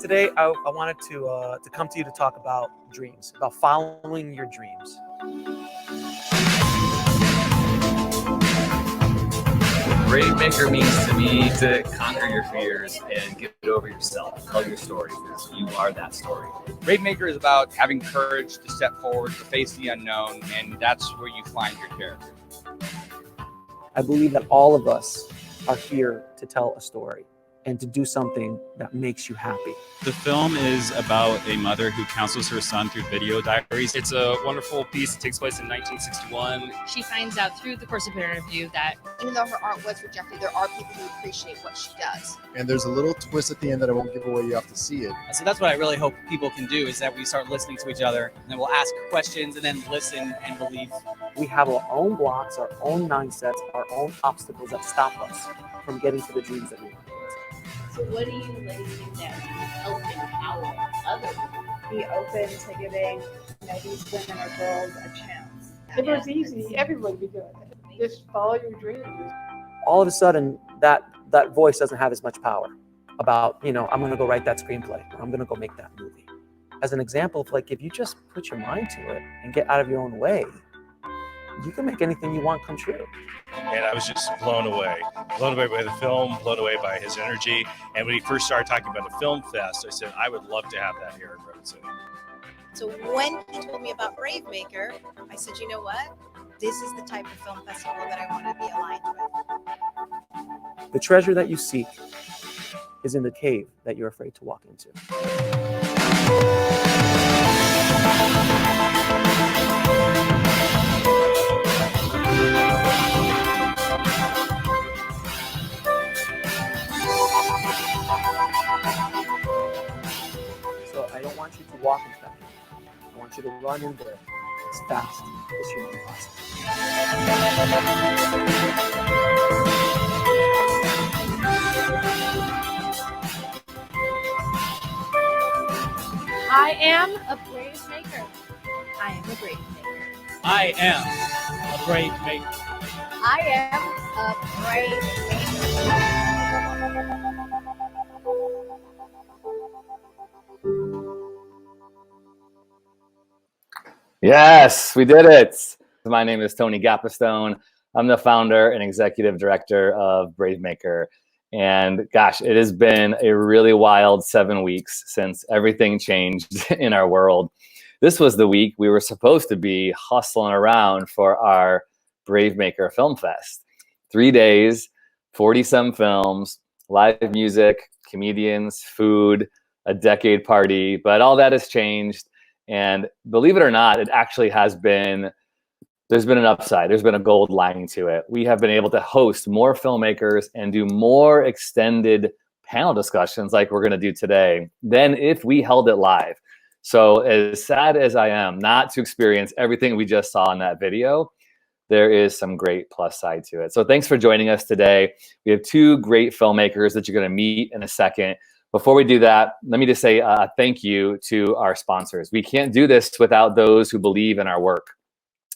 today I wanted to come to you to talk about dreams, about following your dreams. BraveMaker means to me to conquer your fears and get over yourself. Tell your story because you are that story. BraveMaker is about having courage to step forward, to face the unknown, and that's where you find your character. I believe that all of us are here to tell a story and to do something that makes you happy. The film is about a mother who counsels her son through video diaries. It's a wonderful piece. It takes place in 1961. She finds out through the course of her interview that even though her art was rejected, there are people who appreciate what she does. And there's a little twist at the end that I won't give away. You have to see it. So that's what I really hope people can do, is that we start listening to each other, and then we'll ask questions and then listen and believe. We have our own blocks, our own mindsets, our own obstacles that stop us from getting to the dreams that we want. So what do you ladies think that help empower others? Be open to giving these women or girls a chance. If it was easy, everybody would be doing it. Just follow your dreams. All of a sudden, that voice doesn't have as much power about, I'm going to go write that screenplay, or I'm going to go make that movie. As an example of if you just put your mind to it and get out of your own way, you can make anything you want come true. And I was just blown away by the film, blown away by his energy. And when he first started talking about a film fest, I said, I would love to have that here in Redwood City. So when he told me about BraveMaker, I said, you know what? This is the type of film festival that I want to be aligned with. The treasure that you seek is in the cave that you're afraid to walk into. So I don't want you to walk into that cave. I want you to run in there as fast as humanly possible. I am a BraveMaker. I am a BraveMaker. I am a BraveMaker. I am a BraveMaker. Yes, we did it. My name is Tony Gapastione. I'm the founder and executive director of BraveMaker. And gosh, it has been a really wild 7 weeks since everything changed in our world. This was the week we were supposed to be hustling around for our BraveMaker Film Fest. 3 days, 40-some films, live music, comedians, food, a decade party, but all that has changed. And believe it or not, it actually has been, there's been an upside. There's been a gold lining to it. We have been able to host more filmmakers and do more extended panel discussions like we're going to do today than if we held it live. So as sad as I am not to experience everything we just saw in that video, there is some great plus side to it. So thanks for joining us today. We have two great filmmakers that you're going to meet in a second. Before we do that, let me just say thank you to our sponsors. We can't do this without those who believe in our work.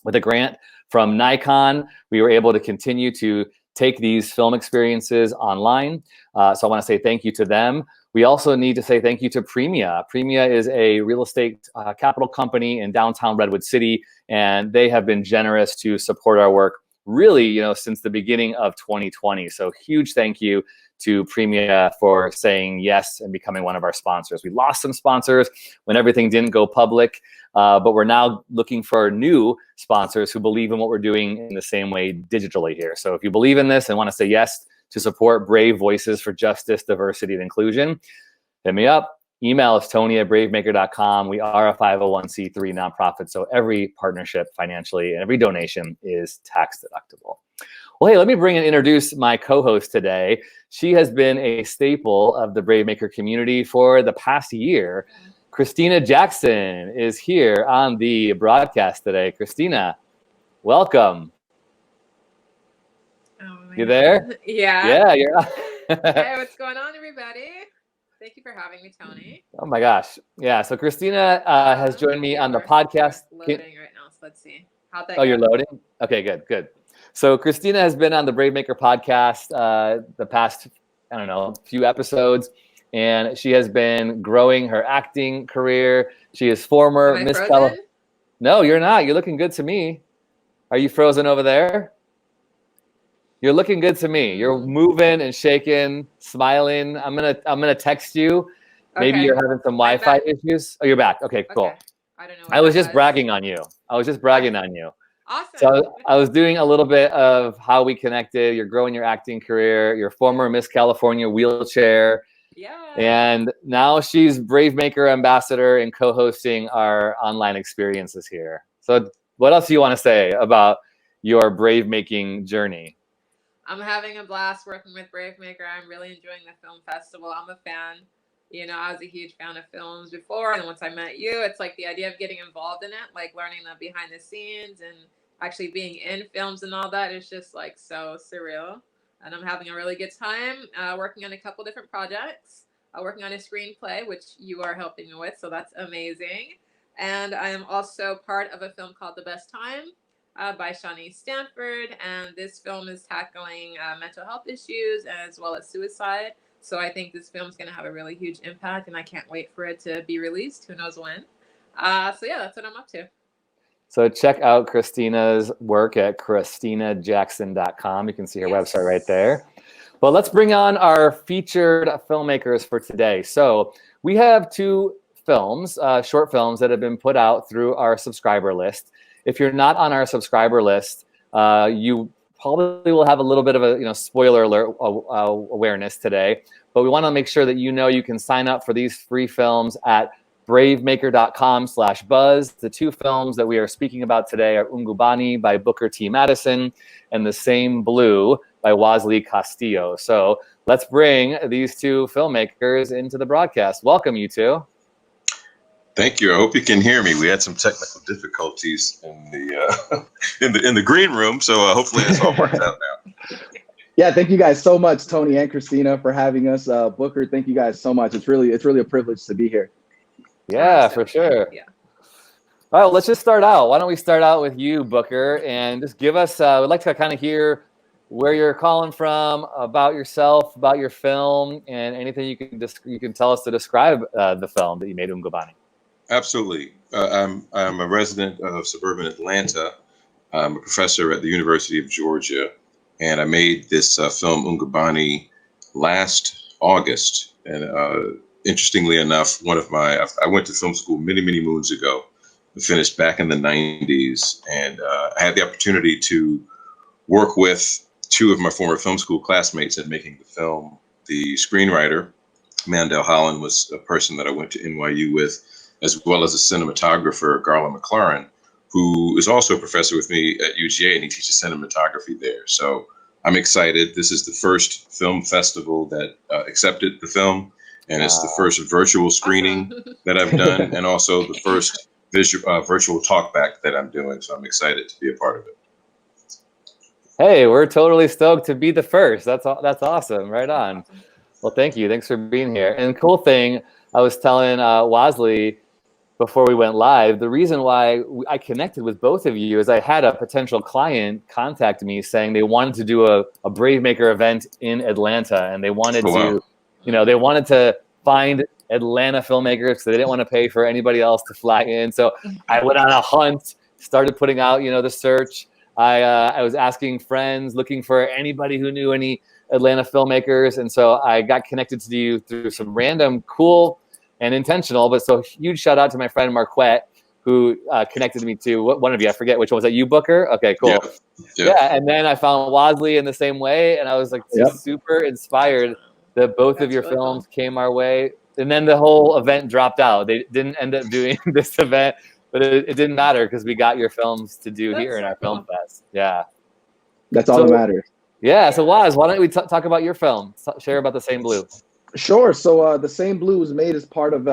With a grant from Nikon, we were able to continue to take these film experiences online. So I want to say thank you to them. We also need to say thank you to Premia. Premia is a real estate capital company in downtown Redwood City, and they have been generous to support our work really, since the beginning of 2020. So huge thank you to Premia for saying yes and becoming one of our sponsors. We lost some sponsors when everything didn't go public, but we're now looking for new sponsors who believe in what we're doing in the same way digitally here. So if you believe in this and want to say yes to support brave voices for justice, diversity, and inclusion, hit me up. Email us, tony@bravemaker.com. We are a 501c3 nonprofit, so every partnership financially and every donation is tax deductible. Well, hey, let me bring and introduce my co-host today. She has been a staple of the BraveMaker community for the past year. Christina Jackson is here on the broadcast today. Christina, welcome. Oh, you there? Yeah. Yeah, you're on. Hey, what's going on, everybody? Thank you for having me, Tony. Oh my gosh. Yeah, so Christina has joined me on the podcast. Loading right now, so let's see. How'd that go? You're loading? Okay, good. So Christina has been on the BraveMaker podcast the past, few episodes. and she has been growing her acting career. She is former Am I Miss frozen? California. No, you're not. You're looking good to me. Are you frozen over there? You're looking good to me. You're moving and shaking, smiling. I'm gonna text you. Maybe Okay. you're having some Wi-Fi issues. Oh, you're back. Okay, cool. Okay. I don't know. What I was that just bragging on you. I was just bragging on you. Awesome. So I was doing a little bit of how we connected. You're growing your acting career. You're former Miss California wheelchair. Yeah. And now she's BraveMaker ambassador and co-hosting our online experiences here. So what else do you want to say about your BraveMaking journey? I'm having a blast working with BraveMaker. I'm really enjoying the film festival. I'm a fan. You know, I was a huge fan of films before, and once I met you, it's like the idea of getting involved in it, like learning the behind the scenes and actually being in films and all that is just like so surreal. And I'm having a really good time working on a couple different projects, working on a screenplay, which you are helping me with, so that's amazing. And I am also part of a film called The Best Time by Shawnee Stanford, and this film is tackling mental health issues as well as suicide. So I think this film is going to have a really huge impact, and I can't wait for it to be released. Who knows when? So yeah, that's what I'm up to. So check out Christina's work at ChristinaJackson.com. You can see her website right there. But let's bring on our featured filmmakers for today. So we have two films, short films that have been put out through our subscriber list. If you're not on our subscriber list, you probably will have a little bit of a spoiler alert awareness today. But we want to make sure that you can sign up for these free films at BraveMaker.com/buzz. The two films that we are speaking about today are Ungubani by Booker T. Mattison and The Same Blue by Wasley Castillo. So let's bring these two filmmakers into the broadcast. Welcome, you two. Thank you. I hope you can hear me. We had some technical difficulties in the in the green room, so hopefully this all works out now. Yeah, thank you guys so much, Tony and Christina, for having us. Booker, thank you guys so much. It's really a privilege to be here. Yeah, for sure. Yeah. All right, well, let's just start out. Why don't we start out with you, Booker, and just give us, we'd like to kind of hear where you're calling from, about yourself, about your film, and anything you can tell us to describe the film that you made, Ungubani. Absolutely. I'm a resident of suburban Atlanta. I'm a professor at the University of Georgia, and I made this film Ungubani last August. And interestingly enough, I went to film school many, many moons ago. I finished back in the 90s, and I had the opportunity to work with two of my former film school classmates at making the film. The screenwriter, Mandel Holland, was a person that I went to NYU with, as well as a cinematographer, Garland McLaren, who is also a professor with me at UGA, and he teaches cinematography there. So I'm excited. This is the first film festival that accepted the film, and it's the first virtual screening that I've done, and also the first virtual talkback that I'm doing. So I'm excited to be a part of it. Hey, we're totally stoked to be the first. That's awesome. Right on. Well, thank you. Thanks for being here. And the cool thing, I was telling Wasley before we went live, the reason why I connected with both of you is I had a potential client contact me saying they wanted to do a BraveMaker event in Atlanta, and they wanted they wanted to find Atlanta filmmakers, so they didn't want to pay for anybody else to fly in. So I went on a hunt, started putting out, the search. I was asking friends, looking for anybody who knew any Atlanta filmmakers, and so I got connected to you through some random, cool, and intentional. But so huge shout out to my friend Marquette, who connected me to one of you. I forget which one. Was that you, Booker? Okay, cool. Yeah, and then I found Wasley in the same way, and I was like super inspired that both of your films came our way. And then the whole event dropped out. They didn't end up doing this event. But it didn't matter because we got your films to do here in our film fest. Yeah. That's all that matters. Yeah. So Waz, why don't we talk about your film? Share about The Same Blue. Sure. So The Same Blue was made as part of,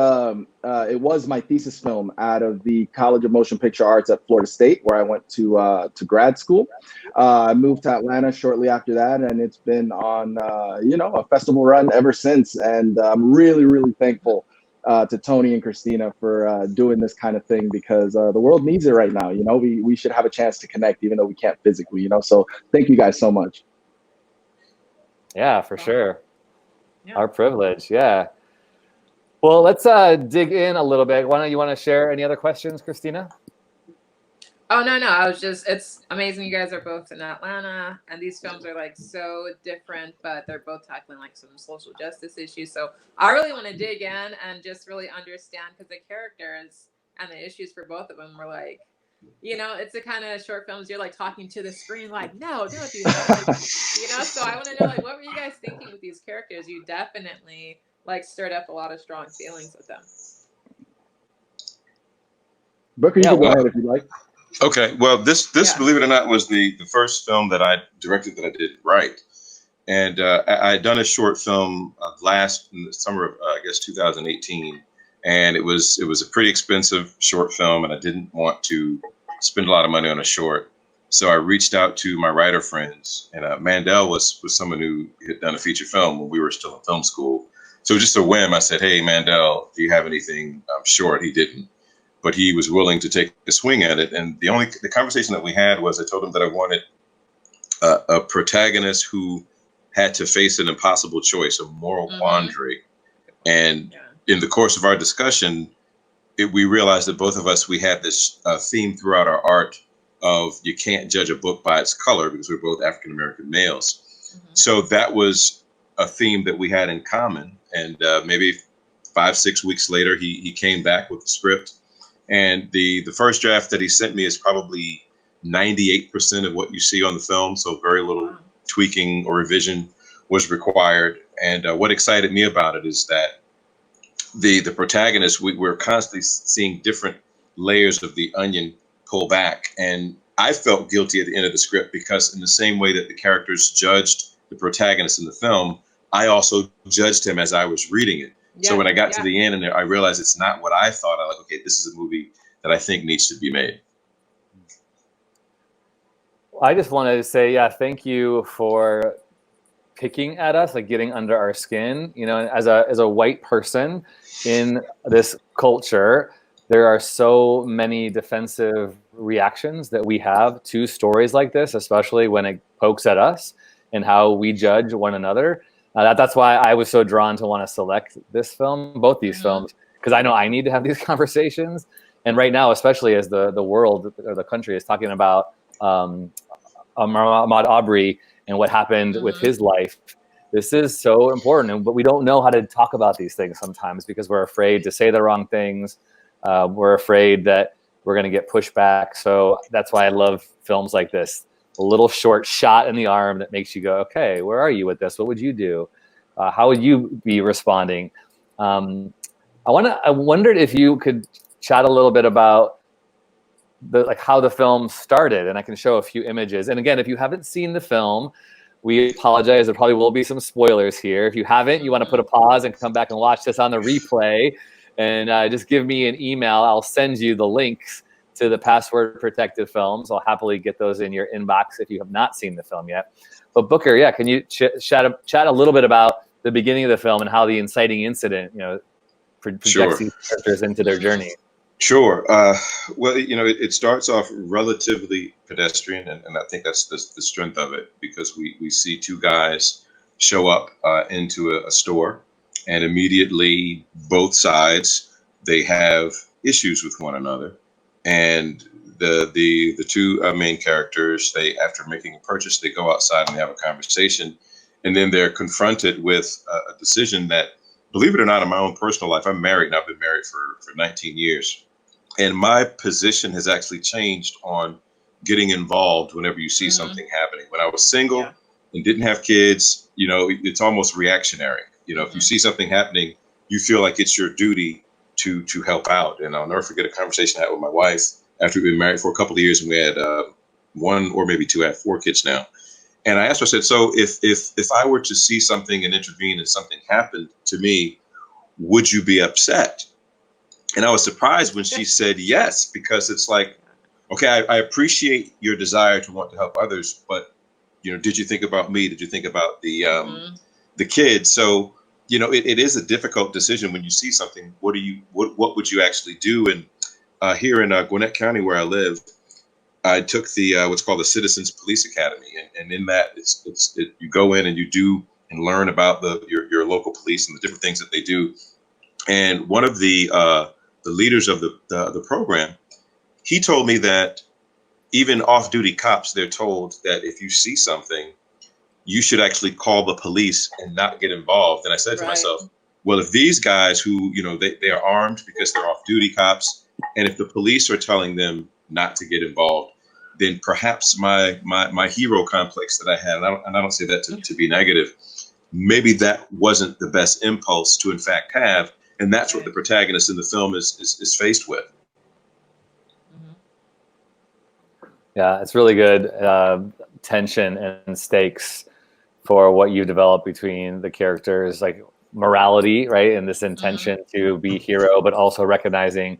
it was my thesis film out of the College of Motion Picture Arts at Florida State, where I went to grad school. I moved to Atlanta shortly after that, and it's been on, a festival run ever since. And I'm really, really thankful to Tony and Christina for doing this kind of thing, because the world needs it right now. We should have a chance to connect, even though we can't physically, so thank you guys so much. Yeah, for sure. Our privilege. Yeah. Well, let's dig in a little bit. Why don't you want to share any other questions, Christina? Oh, no. I was just, it's amazing you guys are both in Atlanta, and these films are like so different, but they're both tackling like some social justice issues. So I really want to dig in and just really understand, because the characters and the issues for both of them were like, you know, it's the kind of short films you're like talking to the screen, like, no, don't do that. Like, you know, so I want to know, like, what were you guys thinking with these characters? You definitely like stirred up a lot of strong feelings with them. Booker, you can go ahead if you like. Okay, well, this believe it or not, was the first film that I directed that I did write, and I had done a short film in the summer of I guess 2018, and it was a pretty expensive short film, and I didn't want to spend a lot of money on a short, so I reached out to my writer friends, and Mandel was someone who had done a feature film when we were still in film school, so just a whim, I said, hey Mandel, do you have anything short? He didn't. But he was willing to take a swing at it. And the conversation that we had was, I told him that I wanted a protagonist who had to face an impossible choice, a moral quandary. And in the course of our discussion, we realized that both of us, we had this theme throughout our art of you can't judge a book by its color, because we're both African-American males. So that was a theme that we had in common. And maybe 5-6 weeks later, he came back with the script. And the first draft that he sent me is probably 98% of what you see on the film. So very little tweaking or revision was required. And what excited me about it is that the protagonist, we're constantly seeing different layers of the onion pull back. And I felt guilty at the end of the script, because in the same way that the characters judged the protagonist in the film, I also judged him as I was reading it. So when I got to the end and I realized it's not what I thought, I was like, okay, this is a movie that I think needs to be made. I just wanted to say, thank you for picking at us, like getting under our skin. You know, as a white person in this culture, there are so many defensive reactions that we have to stories like this, especially when it pokes at us and how we judge one another. That's why I was so drawn to want to select this film, both these films, because I know I need to have these conversations. And right now, especially as the world or the country is talking about Ahmaud Arbery and what happened with his life, this is so important. But we don't know how to talk about these things sometimes, because we're afraid to say the wrong things. We're afraid that we're going to get pushback. So that's why I love films like this. A little short shot in the arm that makes you go, okay, where are you with this? What would you do? How would you be responding? I wondered if you could chat a little bit about how the film started, and I can show a few images. And again, if you haven't seen the film, we apologize. There probably will be some spoilers here. If you haven't, you want to put a pause and come back and watch this on the replay, and just give me an email. I'll send you the links to the password protected films. I'll happily get those in your inbox if you have not seen the film yet. But Booker, can you chat a little bit about the beginning of the film and how the inciting incident, projects these characters into their journey? Sure. Well, it starts off relatively pedestrian, and I think that's the strength of it, because we see two guys show up into a store, and immediately both sides, they have issues with one another. And the two main characters, they, after making a purchase, they go outside and they have a conversation, and then they're confronted with a decision that, believe it or not, in my own personal life, I'm married, and I've been married for 19 years. And my position has actually changed on getting involved whenever you see something happening. When I was single and didn't have kids, it's almost reactionary. If you see something happening, you feel like it's your duty to help out. And I'll never forget a conversation I had with my wife after we've been married for a couple of years, and we had one or maybe two, I have 4 kids now. And I asked her, I said, so if I were to see something and intervene and something happened to me, would you be upset? And I was surprised when she said yes, because it's like, okay, I appreciate your desire to want to help others, but did you think about me? Did you think about the kids? So it is a difficult decision when you see something. What would you actually do? And here in Gwinnett County, where I live, I took the what's called the Citizens Police Academy, and in that, you go in and you do and learn about your local police and the different things that they do. And one of the leaders of the program, he told me that even off-duty cops, they're told that if you see something, you should actually call the police and not get involved. And I said to myself, well, if these guys who, you know, they are armed because they're off-duty cops, and if the police are telling them not to get involved, then perhaps my hero complex that I had, and I don't say that to be negative, maybe that wasn't the best impulse to in fact have. And that's what the protagonist in the film is faced with. Yeah, it's really good tension and stakes for what you develop between the characters, like morality, right, and this intention to be hero, but also recognizing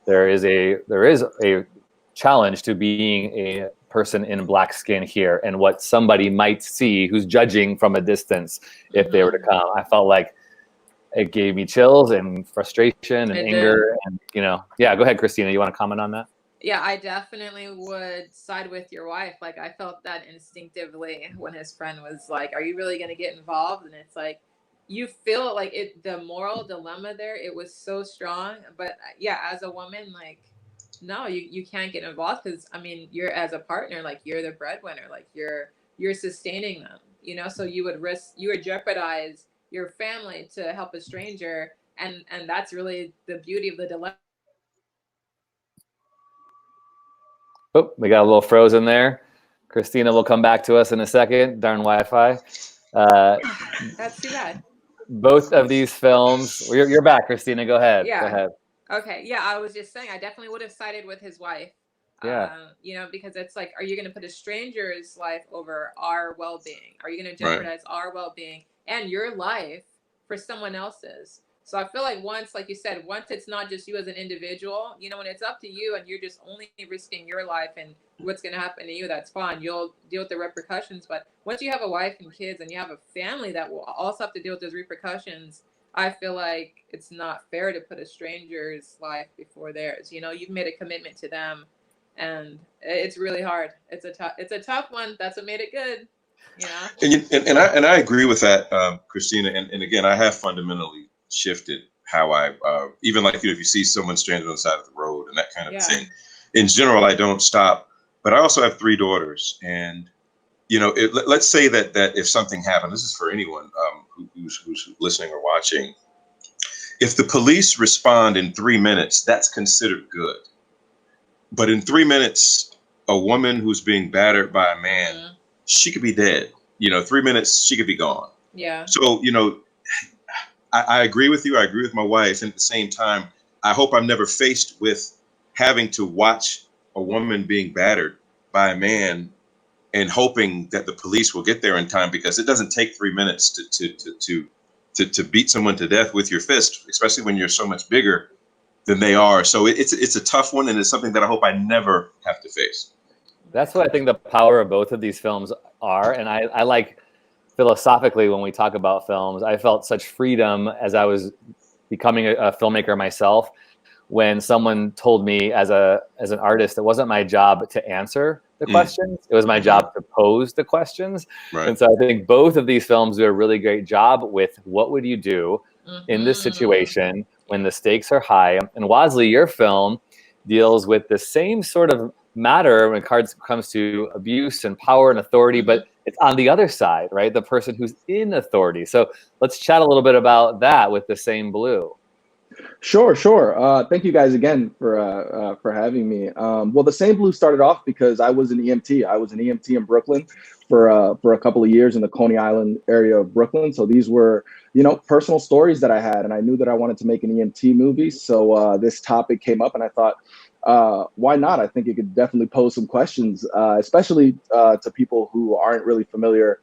there is a challenge to being a person in black skin here, and what somebody might see who's judging from a distance if they were to come. I felt like it gave me chills and frustration and anger, and you know, yeah. Go ahead, Christina. You want to comment on that? Yeah, I definitely would side with your wife. Like, I felt that instinctively when his friend was like, "Are you really going to get involved?" And it's like, you feel like the moral dilemma there, it was so strong. But yeah, as a woman, like, no, you can't get involved because, I mean, you're as a partner, like, you're the breadwinner, like you're sustaining them, you know, so you would jeopardize your family to help a stranger. And that's really the beauty of the dilemma. Oh, we got a little frozen there. Christina will come back to us in a second. Darn Wi-Fi. That's too bad. Both of these films. You're back, Christina. Go ahead. Yeah. Go ahead. Okay. Yeah, I was just saying, I definitely would have sided with his wife. Yeah. You know, because it's like, are you going to put a stranger's life over our well-being? Are you going to jeopardize our well-being and your life for someone else's? So I feel like once, like you said, once it's not just you as an individual, you know, when it's up to you and you're just only risking your life and what's going to happen to you, that's fine. You'll deal with the repercussions. But once you have a wife and kids and you have a family that will also have to deal with those repercussions, I feel like it's not fair to put a stranger's life before theirs. You know, you've made a commitment to them, and it's really hard. It's a tough one. That's what made it good. You know? And I agree with that, Christina. And again, I have fundamentally shifted how I even, like, you know, if you see someone stranded on the side of the road and that kind of thing, in general, I don't stop. But I also have 3 daughters, and you know, let's say that if something happened, this is for anyone who's listening or watching. If the police respond in 3 minutes, that's considered good. But in 3 minutes, a woman who's being battered by a man, she could be dead. You know, 3 minutes, she could be gone. Yeah. So, you know, I agree with you. I agree with my wife. And at the same time, I hope I'm never faced with having to watch a woman being battered by a man and hoping that the police will get there in time, because it doesn't take 3 minutes to beat someone to death with your fist, especially when you're so much bigger than they are. So it's a tough one, and it's something that I hope I never have to face. That's what I think the power of both of these films are. And I like, philosophically, when we talk about films, I felt such freedom as I was becoming a filmmaker myself, when someone told me as an artist, it wasn't my job to answer the questions. It was my job to pose the questions. Right. And so I think both of these films do a really great job with what would you do in this situation when the stakes are high. And Wadsley, your film deals with the same sort of matter when it comes to abuse and power and authority, but it's on the other side, right? The person who's in authority. So let's chat a little bit about that with The Same Blue. Sure. Thank you guys again for having me. Well, The Same Blue started off because I was an EMT. I was an EMT in Brooklyn for a couple of years in the Coney Island area of Brooklyn. So these were, you know, personal stories that I had, and I knew that I wanted to make an EMT movie. So this topic came up, and I thought, why not? I think it could definitely pose some questions, especially to people who aren't really familiar,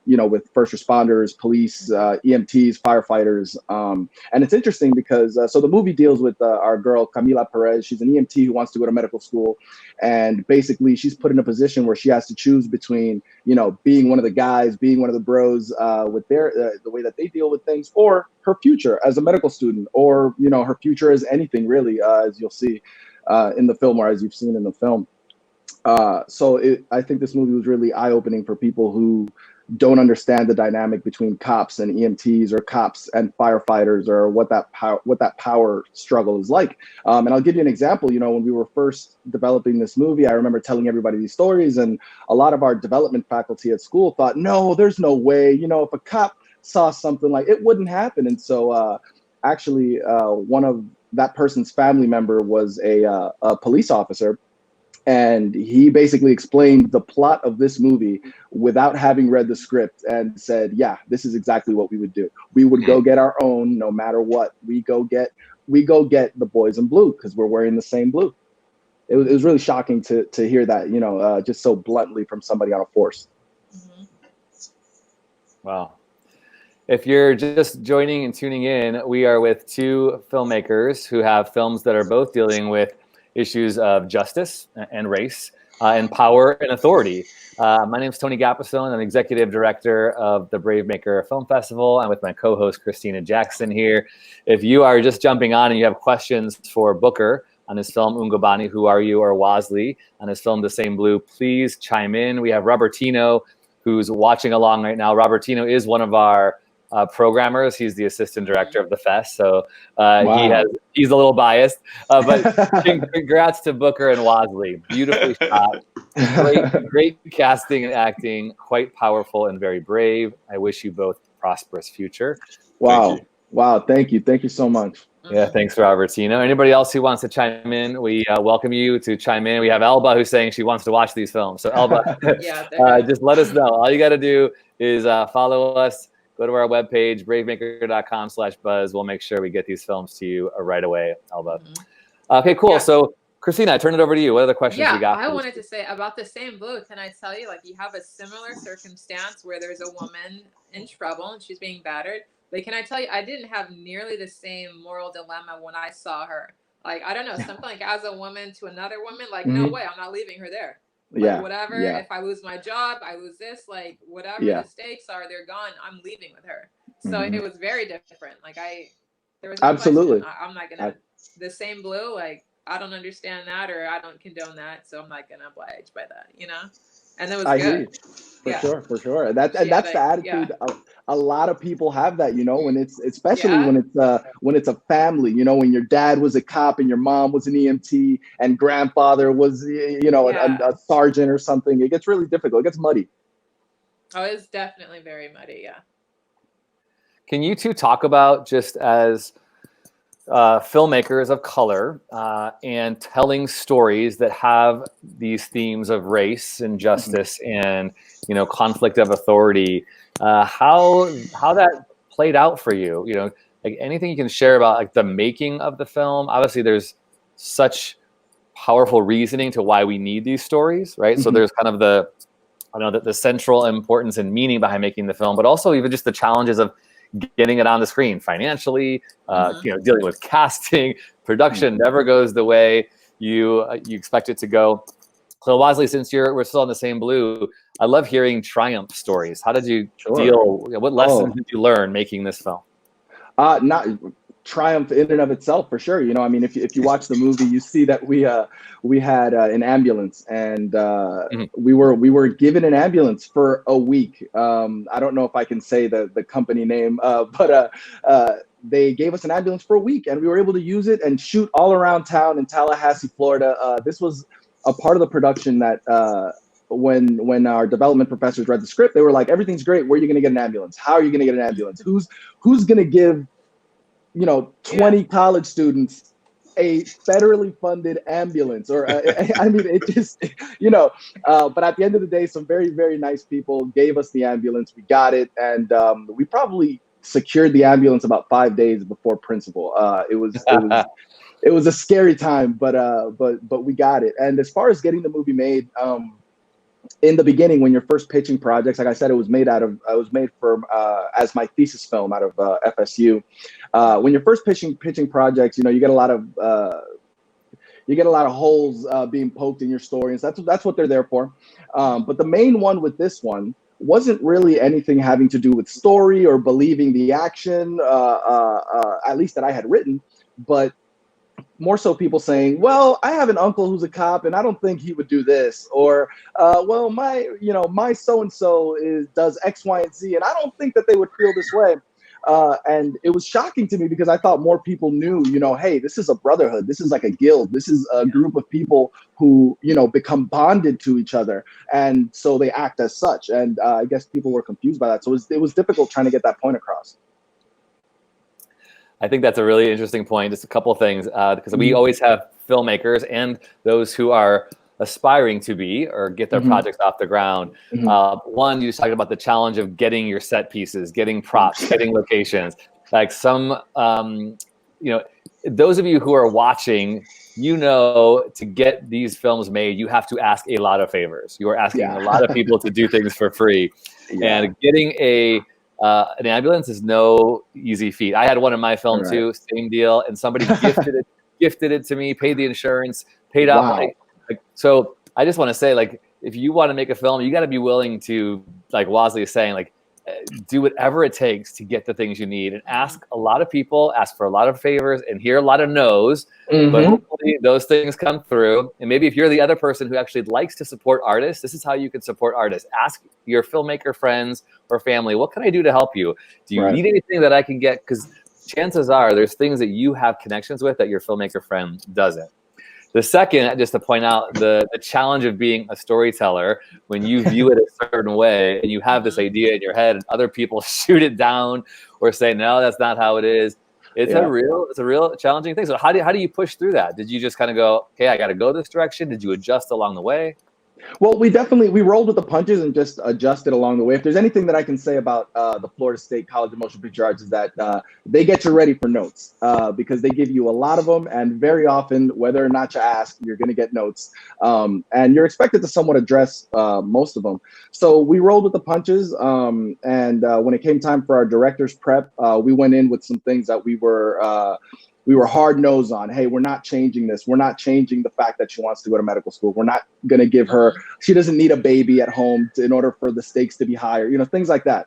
you know, with first responders, police, EMTs, firefighters. And it's interesting because, so the movie deals with our girl, Camila Perez. She's an EMT who wants to go to medical school. And basically she's put in a position where she has to choose between, you know, being one of the guys, being one of the bros with their, the way that they deal with things, or her future as a medical student, or, you know, her future as anything really, as you'll see in the film, or as you've seen in the film. I think this movie was really eye-opening for people who don't understand the dynamic between cops and EMTs, or cops and firefighters, or what that power struggle is like. And I'll give you an example. You know, when we were first developing this movie, I remember telling everybody these stories, and a lot of our development faculty at school thought, no, there's no way. You know, if a cop saw something, like, it wouldn't happen. And so actually, one of that person's family member was a police officer. And he basically explained the plot of this movie without having read the script, and said, yeah, this is exactly what we would do. We would go get our own, no matter what. We go get the boys in blue because we're wearing the same blue. It was really shocking to hear that, you know, just so bluntly from somebody on a force. Wow. If you're just joining and tuning in, we are with two filmmakers who have films that are both dealing with issues of justice and race and power and authority. My name is Tony Gapastione. I'm executive director of the BraveMaker Film Festival. I'm with my co-host Christina Jackson here. If you are just jumping on and you have questions for Booker on his film Ungubani, Who Are You, or Wasley on his film The Same Blue, please chime in. We have Robertino, who's watching along right now. Robertino is one of our programmers. He's the assistant director of the fest, so Wow. he's a little biased. But congrats to Booker and Wasley. Beautifully shot, great casting and acting, quite powerful and very brave. I wish you both a prosperous future. Wow. Wow. Thank you so much. Yeah, thanks, Robertino. Anybody else who wants to chime in, we welcome you to chime in. We have Elba who's saying she wants to watch these films. So Elba, just let us know. All you got to do is follow us. Go to our webpage, bravemaker.com/buzz. We'll make sure we get these films to you right away, Elba. Okay, cool. Yeah. So, Christina, I turn it over to you. What are the questions you got? I wanted to say about The Same Blue. Can I tell you, like, you have a similar circumstance where there's a woman in trouble and she's being battered. But can I tell you, I didn't have nearly the same moral dilemma when I saw her. Like, I don't know, something like as a woman to another woman, like, no way, I'm not leaving her there. Like, whatever, if I lose my job, I lose this, like, whatever the stakes are, they're gone. I'm leaving with her. So it was very different. Like, there was no absolutely question. I'm not gonna The Same Blue. Like, I don't understand that, or I don't condone that, so I'm not gonna oblige by that, you know. And it was good. For sure. That's the attitude. A lot of people have that, you know, when it's especially when it's a family, you know, when your dad was a cop and your mom was an EMT and grandfather was, you know, a sergeant or something. It gets really difficult. It gets muddy. Oh, it's definitely very muddy. Yeah. Can you two talk about, just as filmmakers of color and telling stories that have these themes of race and justice and, you know, conflict of authority, how that played out for you? You know, like, anything you can share about, like, the making of the film. Obviously there's such powerful reasoning to why we need these stories, right? So there's kind of the central importance and meaning behind making the film, but also even just the challenges of getting it on the screen financially, you know, dealing with casting, production never goes the way you expect it to go. So Wasley, since we're still on The Same Blue, I love hearing triumph stories. How did you deal? What lessons did you learn making this film? Not triumph in and of itself, for sure. You know, I mean, if you watch the movie, you see that we had an ambulance, and we were given an ambulance for a week. I don't know if I can say the company name, but they gave us an ambulance for a week, and we were able to use it and shoot all around town in Tallahassee, Florida. This was a part of the production that when our development professors read the script, they were like, everything's great. Where are you going to get an ambulance? How are you going to get an ambulance? Who's going to give, you know, 20 college students a federally funded ambulance? Or I mean, it just, you know, but at the end of the day, some very, very nice people gave us the ambulance. We got it. And we probably secured the ambulance about 5 days before principal. It was a scary time, but we got it. And as far as getting the movie made, in the beginning, when you're first pitching projects, like I said, it was made for as my thesis film out of FSU. When you're first pitching projects, you know, you get a lot of holes being poked in your story, and so that's what they're there for. But the main one with this one wasn't really anything having to do with story or believing the action, at least that I had written, but more so people saying, well, I have an uncle who's a cop and I don't think he would do this, or well, my so-and-so does X, Y, and Z and I don't think that they would feel this way. And it was shocking to me because I thought more people knew, hey, this is a brotherhood. This is like a guild. This is a group of people who, become bonded to each other. And so they act as such. And I guess people were confused by that. So it was difficult trying to get that point across. I think that's a really interesting point. Just a couple of things, because we always have filmmakers and those who are aspiring to be or get their projects off the ground. One, you just talked about the challenge of getting your set pieces, getting props, getting locations. Like some, those of you who are watching, to get these films made, you have to ask a lot of favors. You are asking a lot of people to do things for free. And getting an ambulance is no easy feat. I had one in my film too, same deal. And somebody gifted it to me, paid the insurance, paid off. So I just want to say, if you want to make a film, you got to be willing to, like Wasley is saying, do whatever it takes to get the things you need and ask a lot of people, ask for a lot of favors and hear a lot of no's, but hopefully those things come through. And maybe if you're the other person who actually likes to support artists, this is how you can support artists. Ask your filmmaker friends or family, what can I do to help you? Do you need anything that I can get? Because chances are there's things that you have connections with that your filmmaker friend doesn't. The second, just to point out the challenge of being a storyteller when you view it a certain way and you have this idea in your head and other people shoot it down or say, no, that's not how it is. It's a real challenging thing. So how do you push through that? Did you just kind of go, okay, I got to go this direction? Did you adjust along the way? Well, we rolled with the punches and just adjusted along the way. If there's anything that I can say about the Florida State College of Motion Picture Arts is that they get you ready for notes because they give you a lot of them. And very often, whether or not you ask, you're going to get notes. And you're expected to somewhat address most of them. So we rolled with the punches. And when it came time for our director's prep, we went in with some things that we were hard-nosed on. Hey, we're not changing this. We're not changing the fact that she wants to go to medical school. We're not going to give her, she doesn't need a baby at home in order for the stakes to be higher, things like that.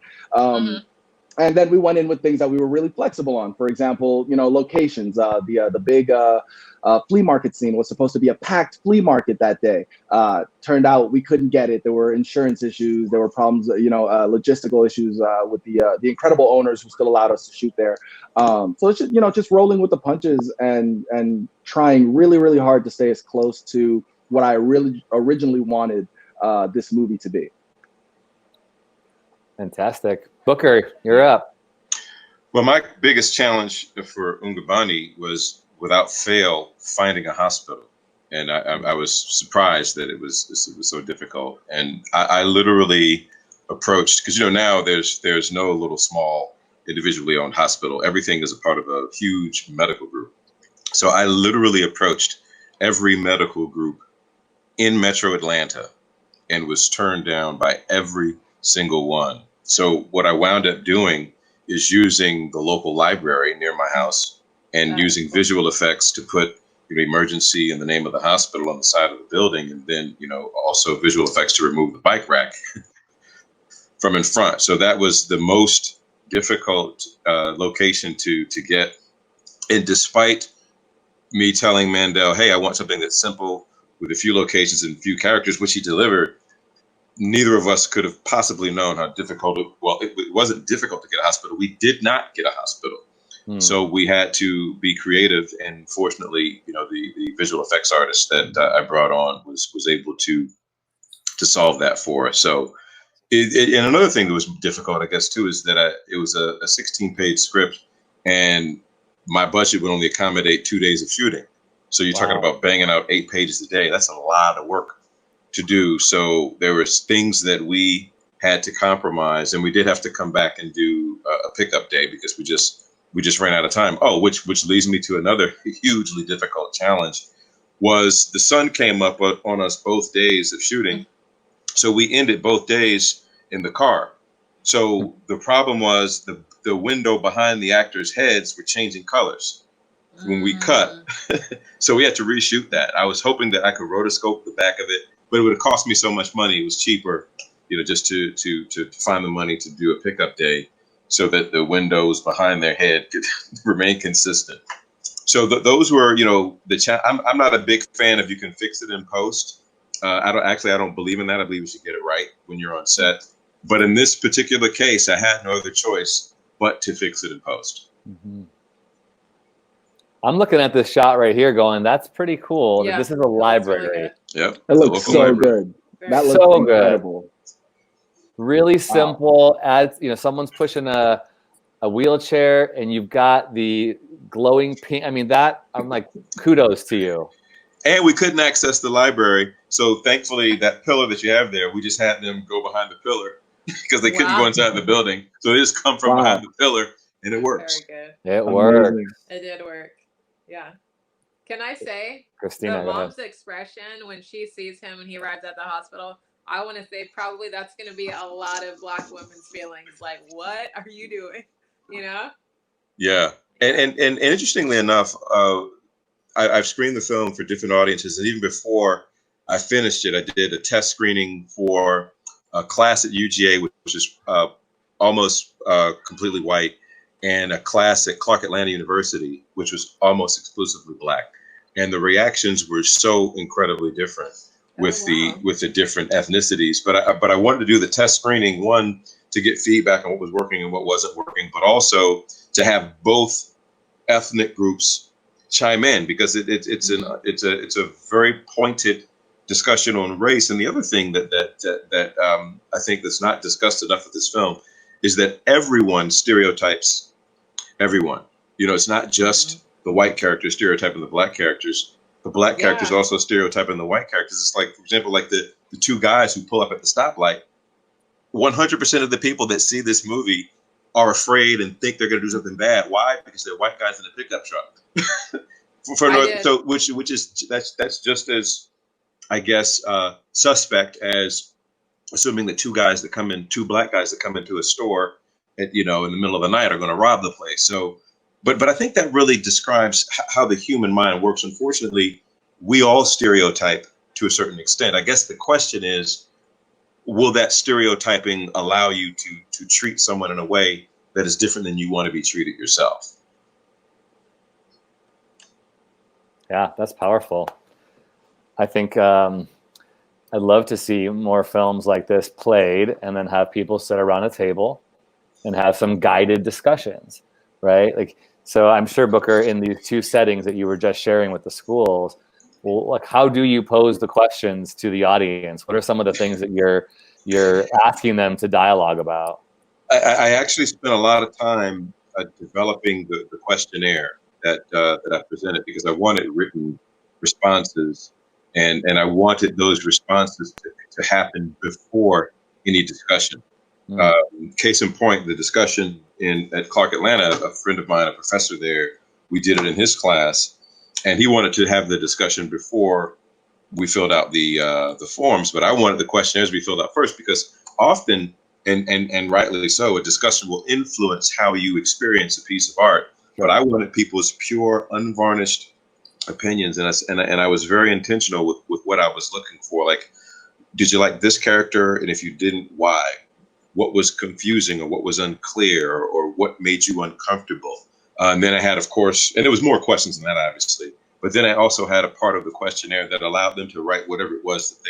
And then we went in with things that we were really flexible on. For example, locations. The big flea market scene was supposed to be a packed flea market that day. Turned out we couldn't get it. There were insurance issues. There were problems, logistical issues with the incredible owners who still allowed us to shoot there. So it's just, just rolling with the punches and trying really, really hard to stay as close to what I really originally wanted this movie to be. Fantastic. Booker, you're up. Well, my biggest challenge for Ungubani was, without fail, finding a hospital. And I was surprised that it was so difficult. And I literally approached, because now there's no little small individually owned hospital. Everything is a part of a huge medical group. So I literally approached every medical group in Metro Atlanta and was turned down by every single one. So what I wound up doing is using the local library near my house and using visual effects to put emergency and the name of the hospital on the side of the building, and then also visual effects to remove the bike rack from in front. So that was the most difficult location to get. And despite me telling Mandel, hey, I want something that's simple with a few locations and a few characters, which he delivered, neither of us could have possibly known how difficult it wasn't difficult to get a hospital. We did not get a hospital. So we had to be creative, and fortunately, the visual effects artist that I brought on was able to solve that for us. So, and another thing that was difficult, I guess, too, is that it was a 16-page script, and my budget would only accommodate 2 days of shooting. So you're talking about banging out 8 pages a day. That's a lot of work to do. So there was things that we had to compromise, and we did have to come back and do a pickup day because we just ran out of time. Oh, which leads me to another hugely difficult challenge. Was the sun came up on us both days of shooting, so we ended both days in the car. So the problem was the window behind the actors' heads were changing colors when we cut. So we had to reshoot that. I was hoping that I could rotoscope the back of it, but it would have cost me so much money. It was cheaper, just to find the money to do a pickup day so that the windows behind their head could remain consistent. So those were, you know, I'm not a big fan of you can fix it in post. I don't believe in that. I believe you should get it right when you're on set. But in this particular case, I had no other choice but to fix it in post. Mm-hmm. I'm looking at this shot right here going, that's pretty cool. Yeah, this is a library. Really yep. It looks so good. That looks so incredible. Good. Really simple. As you know, someone's pushing a wheelchair and you've got the glowing pink. I mean, I'm like, kudos to you. And we couldn't access the library. So thankfully, that pillar that you have there, we just had them go behind the pillar because they couldn't go inside the building. So they just come from behind the pillar and it works. Very good. It worked. It did work. Yeah. Can I say, Christina, the mom's expression when she sees him when he arrives at the hospital, I want to say probably that's going to be a lot of Black women's feelings. Like, what are you doing? You know? Yeah. And interestingly enough, I've screened the film for different audiences. And even before I finished it, I did a test screening for a class at UGA, which is almost completely white, and a class at Clark Atlanta University, which was almost exclusively Black. And the reactions were so incredibly different with the different ethnicities. But I wanted to do the test screening, one, to get feedback on what was working and what wasn't working, but also to have both ethnic groups chime in, because it's a very pointed discussion on race. And the other thing that I think that's not discussed enough with this film is that everyone stereotypes everyone. You know, it's not just the white characters stereotyping the Black characters. The Black characters also stereotyping the white characters. It's like, for example, like the two guys who pull up at the stoplight. 100% of the people that see this movie are afraid and think they're going to do something bad. Why? Because they're white guys in a pickup truck. That's just as, I guess, suspect as assuming that two Black guys that come into a store at, you know, in the middle of the night are going to rob the place. So, but I think that really describes how the human mind works. Unfortunately, we all stereotype to a certain extent. I guess the question is, will that stereotyping allow you to treat someone in a way that is different than you want to be treated yourself? Yeah, that's powerful. I think I'd love to see more films like this played and then have people sit around a table and have some guided discussions, right? Like, so I'm sure, Booker, in these two settings that you were just sharing with the schools, well, like, how do you pose the questions to the audience? What are some of the things that you're asking them to dialogue about? I actually spent a lot of time developing the questionnaire that I presented, because I wanted written responses, and I wanted those responses to happen before any discussion. Case in point, the discussion at Clark Atlanta, a friend of mine, a professor there, we did it in his class, and he wanted to have the discussion before we filled out the forms, but I wanted the questionnaires to be filled out first, because often, and rightly so, a discussion will influence how you experience a piece of art. But I wanted people's pure, unvarnished opinions, and I was very intentional with what I was looking for. Like, did you like this character? And if you didn't, why? What was confusing, or what was unclear, or what made you uncomfortable? And then I had, of course, and there was more questions than that, obviously. But then I also had a part of the questionnaire that allowed them to write whatever it was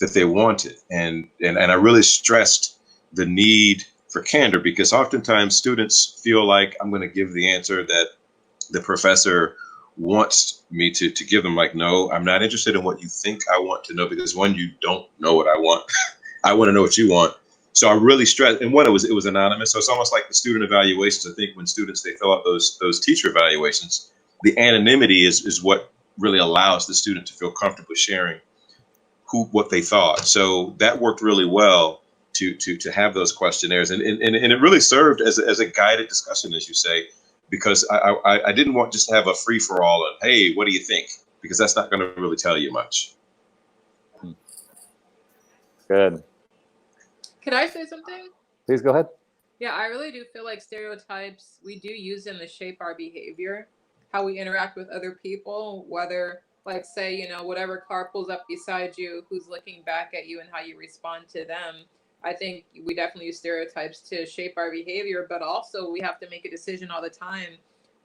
that they wanted, and I really stressed the need for candor, because oftentimes students feel like I'm going to give the answer that the professor wants me to give them. Like, no, I'm not interested in what you think I want to know, because one, you don't know what I want. I want to know what you want. So I really stressed, and one, it was anonymous. So it's almost like the student evaluations. I think when students, they fill out those teacher evaluations, the anonymity is what really allows the student to feel comfortable sharing what they thought. So that worked really well to have those questionnaires, and it really served as a guided discussion, as you say, because I didn't want just to have a free for all of, hey, what do you think? Because that's not going to really tell you much. Good. Could I say something? Please go ahead. Yeah, I really do feel like stereotypes, we do use them to shape our behavior, how we interact with other people, whether, like, say, you know, whatever car pulls up beside you, who's looking back at you and how you respond to them. I think we definitely use stereotypes to shape our behavior, but also we have to make a decision all the time.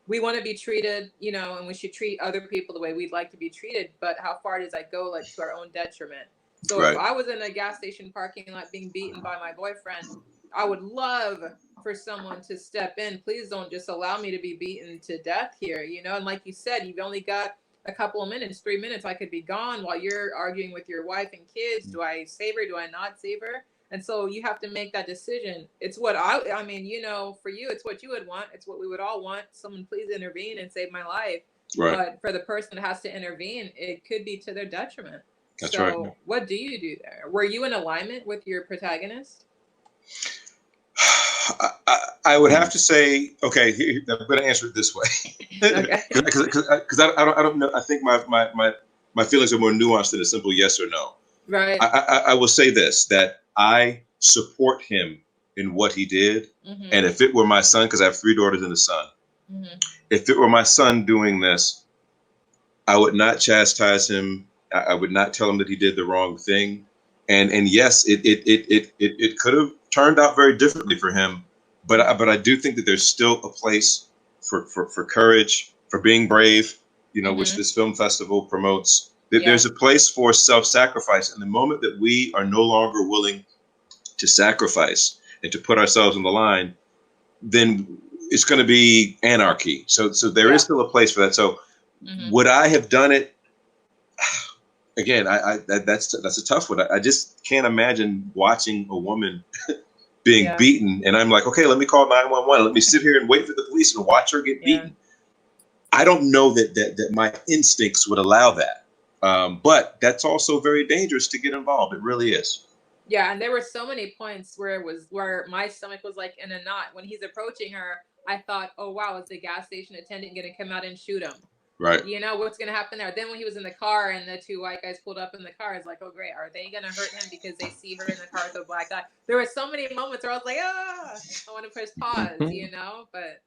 we want to be treated, you know, and we should treat other people the way we'd like to be treated. But how far does that go, like to our own detriment? So if I was in a gas station parking lot being beaten by my boyfriend, I would love for someone to step in. Please don't just allow me to be beaten to death here, you know? And like you said, you've only got a couple of minutes, 3 minutes. I could be gone while you're arguing with your wife and kids. Do I save her? Do I not save her? And so you have to make that decision. It's what I mean, you know, for you, it's what you would want. It's what we would all want. Someone please intervene and save my life. Right. But for the person that has to intervene, it could be to their detriment. That's so right. What do you do there? Were you in alignment with your protagonist? I would have to say, okay, I'm going to answer it this way. Because I don't know. I think my feelings are more nuanced than a simple yes or no. Right. I will say this, that I support him in what he did. Mm-hmm. And if it were my son, because I have 3 daughters and a son, mm-hmm. if it were my son doing this, I would not chastise him. I would not tell him that he did the wrong thing. And yes, it could have turned out very differently for him. But I do think that there's still a place for courage, for being brave, you know, mm-hmm. which this film festival promotes. There's a place for self-sacrifice. And the moment that we are no longer willing to sacrifice and to put ourselves on the line, then it's going to be anarchy. So there is still a place for that. So mm-hmm. would I have done it? Again, that's a tough one. I just can't imagine watching a woman being beaten, and I'm like, okay, let me call 911. Let me sit here and wait for the police and watch her get beaten. I don't know that my instincts would allow that, but that's also very dangerous to get involved. It really is. Yeah, and there were so many points where my stomach was like in a knot when he's approaching her. I thought, oh wow, is the gas station attendant going to come out and shoot him? Right. You know, what's going to happen there? Then when he was in the car and the 2 white guys pulled up in the car, it's like, oh, great. Are they going to hurt him because they see her in the car with a black guy? There were so many moments where I was like, I want to press pause, you know, but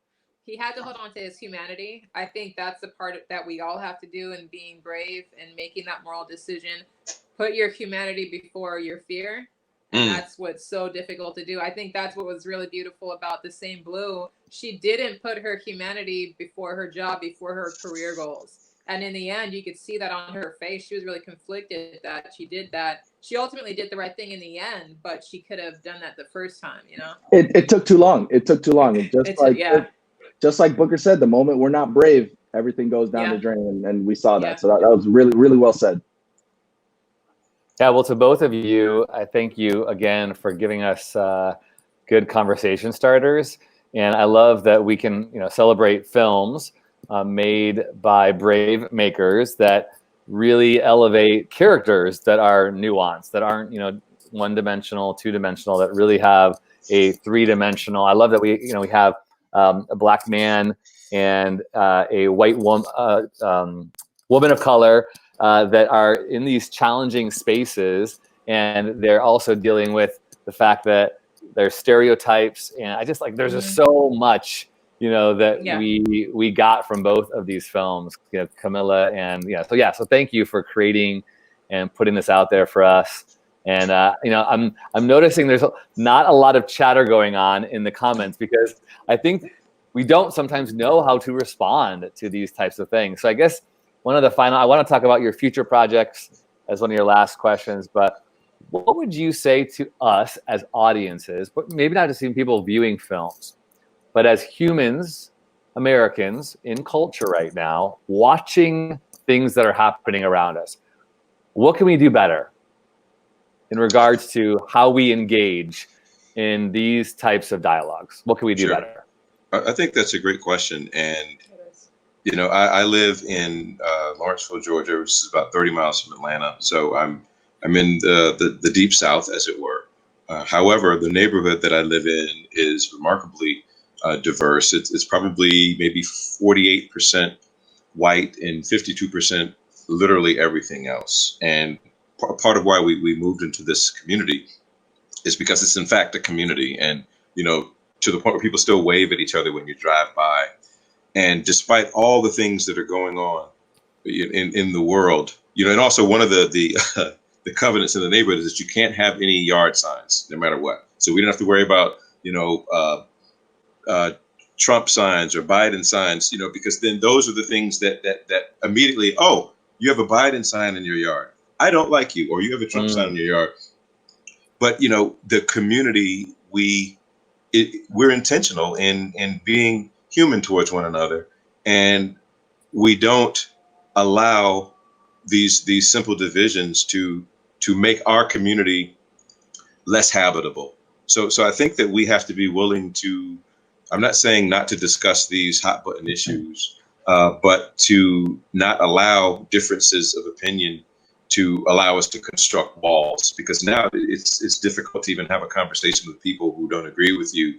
he had to hold on to his humanity. I think that's the part that we all have to do in being brave and making that moral decision. Put your humanity before your fear. And that's what's so difficult to do. I think that's what was really beautiful about The Same Blue. She didn't put her humanity before her job, before her career goals. And in the end, you could see that on her face. She was really conflicted that she did that. She ultimately did the right thing in the end, but she could have done that the first time, you know? It took too long. It took too long. Just like Booker said, the moment we're not brave, everything goes down the drain. And we saw that. So that was really, really well said. Yeah, well, to both of you, I thank you again for giving us good conversation starters. And I love that we can, you know, celebrate films made by brave makers that really elevate characters that are nuanced, that aren't, you know, one-dimensional, two-dimensional, that really have a three-dimensional. I love that we have a black man and a white woman of color that are in these challenging spaces, and they're also dealing with the fact that there's stereotypes, and I just like there's just so much, you know, that we got from both of these films, you know, Camilla and so thank you for creating and putting this out there for us. And you know, I'm noticing there's not a lot of chatter going on in the comments because I think we don't sometimes know how to respond to these types of things. So I guess one of the final, I want to talk about your future projects as one of your last questions, but what would you say to us as audiences, but maybe not just even people viewing films, but as humans, Americans in culture right now, watching things that are happening around us? What can we do better in regards to how we engage in these types of dialogues? What can we do better? I think that's a great question. And you know, I live in Lawrenceville, Georgia, which is about 30 miles from Atlanta. So I'm in the deep South, as it were. However, the neighborhood that I live in is remarkably diverse. It's probably maybe 48% white and 52% literally everything else. And part of why we moved into this community is because it's in fact a community. And, you know, to the point where people still wave at each other when you drive by. And despite all the things that are going on in the world, you know, and also one of the covenants in the neighborhood is that you can't have any yard signs, no matter what. So we don't have to worry about, you know, Trump signs or Biden signs, you know, because then those are the things that immediately, oh, you have a Biden sign in your yard, I don't like you, or you have a Trump sign in your yard. But you know, the community, we're intentional in being human towards one another, and we don't allow these simple divisions to make our community less habitable. So I think that we have to be willing to, I'm not saying not to discuss these hot button issues, but to not allow differences of opinion to allow us to construct walls, because now it's difficult to even have a conversation with people who don't agree with you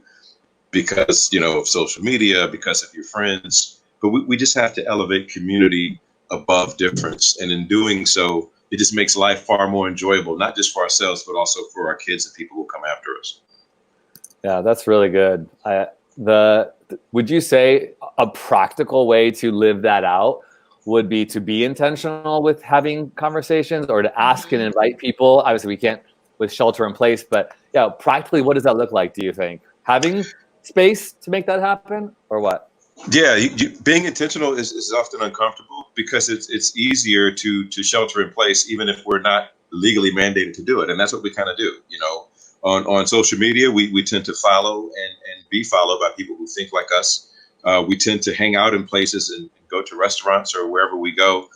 because, you know, of social media, because of your friends. But we just have to elevate community above difference. And in doing so, it just makes life far more enjoyable, not just for ourselves, but also for our kids and people who come after us. Yeah, that's really good. Would you say a practical way to live that out would be to be intentional with having conversations, or to ask and invite people? Obviously, we can't with shelter in place, but yeah, practically, what does that look like, do you think? Having space to make that happen, or what? Yeah, being intentional is often uncomfortable because it's easier to shelter in place, even if we're not legally mandated to do it. And that's what we kind of do. You know, on social media, we tend to follow and be followed by people who think like us. We tend to hang out in places and go to restaurants or wherever we go.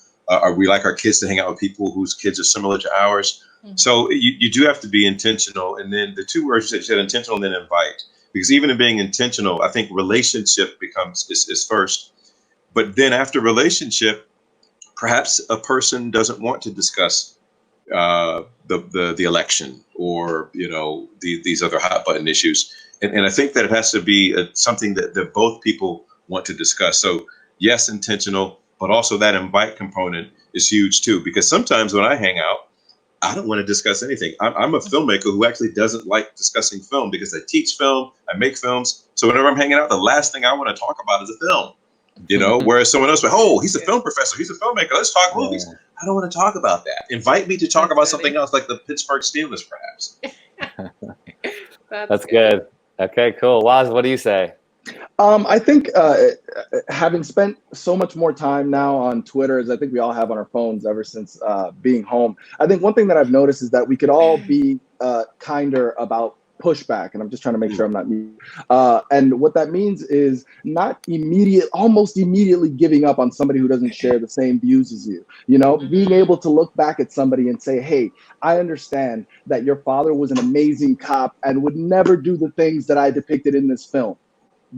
We like our kids to hang out with people whose kids are similar to ours. Mm-hmm. So you do have to be intentional. And then the two words you said, intentional and then invite. Because even in being intentional, I think relationship is first. But then after relationship, perhaps a person doesn't want to discuss the election or, you know, these other hot button issues. And I think that it has to be something that both people want to discuss. So yes, intentional, but also that invite component is huge too. Because sometimes when I hang out, I don't want to discuss anything. I'm a filmmaker who actually doesn't like discussing film because I teach film, I make films. So whenever I'm hanging out, the last thing I want to talk about is a film, you know, whereas someone else, oh, he's a film professor, he's a filmmaker, let's talk movies. I don't want to talk about that. Invite me to talk about something else, like the Pittsburgh Steelers, perhaps. That's good. Okay, cool. Waz, what do you say? I think having spent so much more time now on Twitter, as I think we all have on our phones ever since being home, I think one thing that I've noticed is that we could all be kinder about pushback. And I'm just trying to make sure I'm not mute. And what that means is not almost immediately giving up on somebody who doesn't share the same views as you. You know, being able to look back at somebody and say, hey, I understand that your father was an amazing cop and would never do the things that I depicted in this film.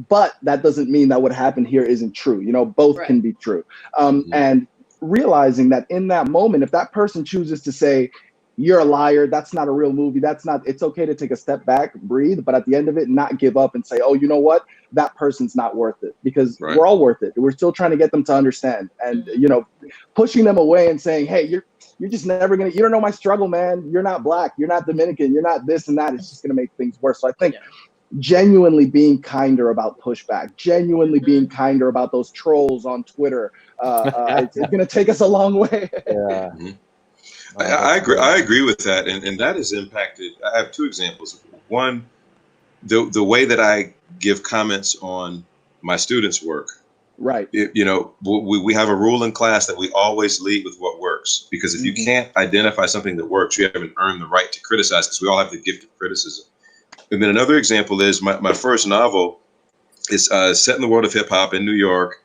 But that doesn't mean that what happened here isn't true. You know, both can be true. And realizing that in that moment, if that person chooses to say, you're a liar, that's not a real movie, it's okay to take a step back, breathe, but at the end of it, not give up and say, oh, you know what? That person's not worth it, because we're all worth it. We're still trying to get them to understand. And, you know, pushing them away and saying, hey, you're just never you don't know my struggle, man. You're not Black, you're not Dominican, you're not this and that. It's just going to make things worse. So I think genuinely being kinder about pushback, genuinely being kinder about those trolls on Twitter. It's going to take us a long way. Yeah. I agree with that. And that has impacted. I have two examples. One, the way that I give comments on my students' work. Right. You know, we have a rule in class that we always lead with what works, because if you can't identify something that works, you haven't earned the right to criticize, because we all have the gift of criticism. And then another example is my first novel is set in the world of hip hop in New York.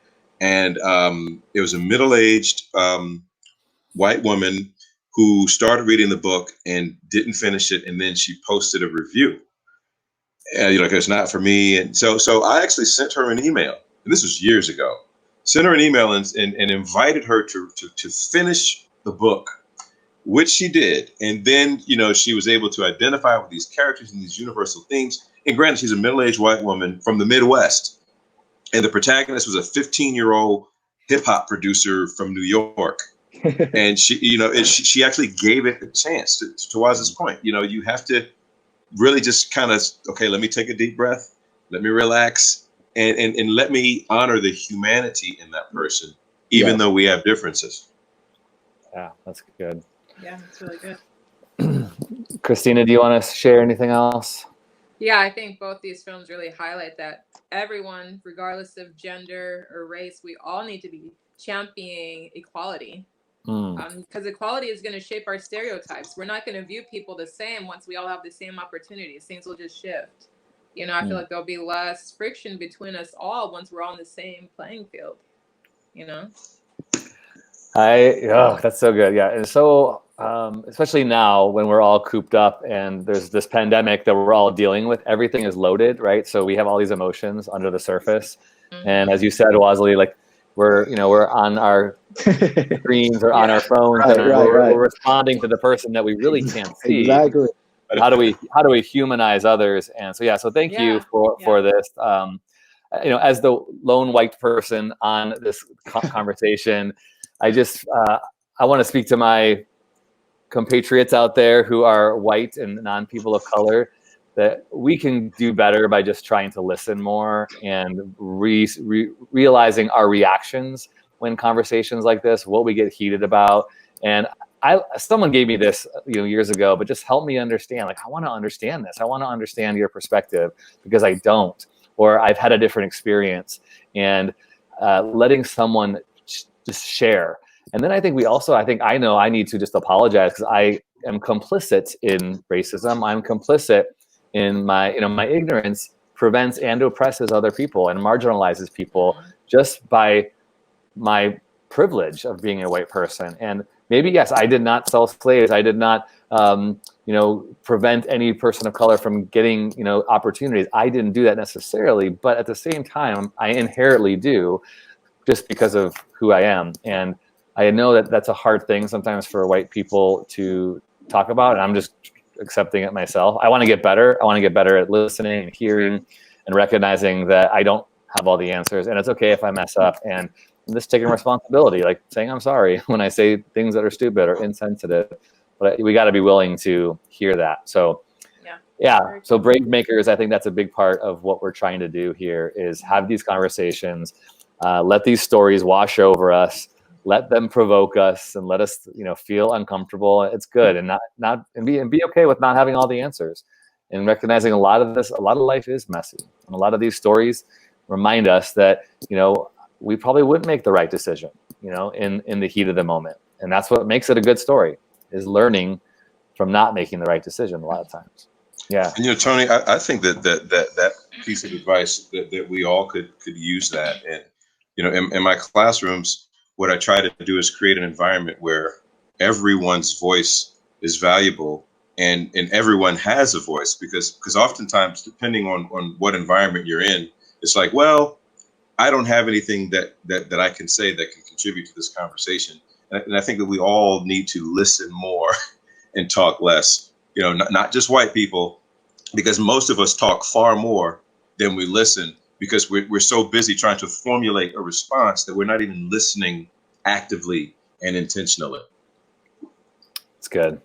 And it was a middle-aged white woman who started reading the book and didn't finish it. And then she posted a review. And you're like, it's not for me. And so I actually sent her an email. And this was years ago. Sent her an email and invited her to finish the book, which she did. And then, you know, she was able to identify with these characters and these universal themes. And granted, she's a middle-aged white woman from the Midwest. And the protagonist was a 15-year-old hip hop producer from New York. And she, you know, she actually gave it a chance. To Waz's point, you know, you have to really just kind of, okay, let me take a deep breath. Let me relax. And let me honor the humanity in that person, even though we have differences. Yeah, that's good. Yeah, that's really good. Christina, do you want to share anything else? Yeah, I think both these films really highlight that everyone, regardless of gender or race, we all need to be championing equality. Because equality is going to shape our stereotypes. We're not going to view people the same once we all have the same opportunities. Things will just shift. You know, I feel like there'll be less friction between us all once we're all on the same playing field. You know? That's so good. Yeah. And so, especially now when we're all cooped up and there's this pandemic that we're all dealing with, everything is loaded, right? So we have all these emotions under the surface. And as you said, Wasley, like we're on our screens or on our phones and we're responding to the person that we really can't see. Exactly. But how do we humanize others? And so, so thank you for this. As the lone white person on this conversation, I want to speak to my compatriots out there who are white and non-people of color, that we can do better by just trying to listen more and realizing our reactions when conversations like this, what we get heated about. And someone gave me this years ago, but just help me understand. Like, I want to understand this. I want to understand your perspective because I don't, or I've had a different experience. And letting someone just share. And then I think I know I need to just apologize because I am complicit in racism. I'm complicit in my ignorance prevents and oppresses other people and marginalizes people just by my privilege of being a white person. And maybe, yes, I did not sell slaves. I did not, prevent any person of color from getting, opportunities. I didn't do that necessarily, but at the same time, I inherently do just because of who I am. And I know that that's a hard thing sometimes for white people to talk about, and I'm just accepting it myself. I want to get better. I want to get better at listening and hearing and recognizing that I don't have all the answers, and it's okay if I mess up, and I'm just taking responsibility, like saying I'm sorry when I say things that are stupid or insensitive. But we got to be willing to hear that. So so BraveMakers, I think that's a big part of what we're trying to do here is have these conversations, let these stories wash over us, let them provoke us, and let us feel uncomfortable. It's good, and be okay with not having all the answers, and recognizing a lot of life is messy, and a lot of these stories remind us that we probably wouldn't make the right decision in the heat of the moment, and that's what makes it a good story, is learning from not making the right decision a lot of times. Yeah. And Tony, I think that piece of advice that we all could use that. And in my classrooms, what I try to do is create an environment where everyone's voice is valuable and everyone has a voice, because oftentimes, depending on what environment you're in, it's like, well, I don't have anything that I can say that can contribute to this conversation. And I think that we all need to listen more and talk less, not just white people, because most of us talk far more than we listen, because we're so busy trying to formulate a response that we're not even listening actively and intentionally. It's good.